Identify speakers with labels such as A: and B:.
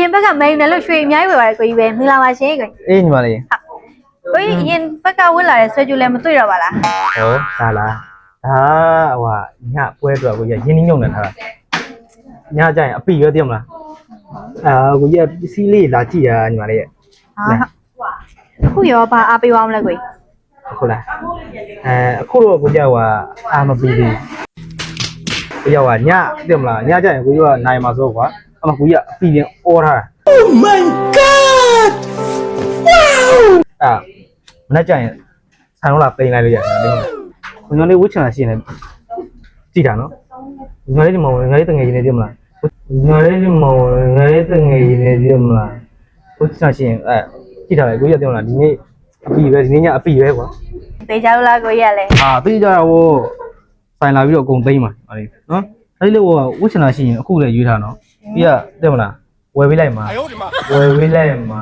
A: ရင်ဘက်ကမဲယူနေလို့ရွှေအများကြီးဝယ်ပါတယ်ကိုကြီးပဲမင်္ဂလာပါရှင်ကိုကြီး
B: အေးညီမလေး
A: ကိုကြီးအရင်ဘက်ကဝယ်လာတဲ့ဆွဲကြိုးလည်းမတွေ့တော့ပါလား
B: ဟောဒါလားဒါဟိုညပွဲတော့ကိုကြီးရင်းနှီးမြုံနေထားတာညကျရင်အပီရောသိမလားကိုကြီးပစ္စည်းလေးလာကြည့်ရညီမလေးရဲ့
A: အခုရောဘာအားပေးသွားမလဲကိုကြီး
B: ဟုတ်လားအခုတော့ကိုကြီးကအာမပီသေးကိုကြီးကညသိမလားညကျရင်ကိုကြီးကနိုင်မှာဆိုကွာအမကိုကြီးကအပီရင်အော်ထားတာ Oh my god wow မနေ့ကျရင်ဆိုင်တော့လာပိန်လိုက်လို့ရတယ်ဒီမှာကိုကြီးလေးဝှချင်တာရှိနေကြည့်တာနော်ငါလေးဒီမောင်ငါလေးတငယ်ချင်းနေသိမလားငါလေးဒီမောင်ငါလေးတငယ်ချင်းနေသိမလားဝှချင်တာရှိရင်ကြည့်တာလေကိုကြီးသိမလားဒီနေ့အပီပဲဒီနေ့ညအပီပဲကွာ
A: သိကြလို့လားကိုကြီးကလည်း
B: သိကြတာဟိုဆိုင်လာပြီးတော့အကုန်သိမ်းပါဟာလေနော်အဲ့ဒီလိုဝှချင်တာရှိရင်အခုလည်းရွေးထားနော်ပြီးရသိမလားဝယ်ပေးလိုက်မှာဝယ်ပေးလိုက်မှာ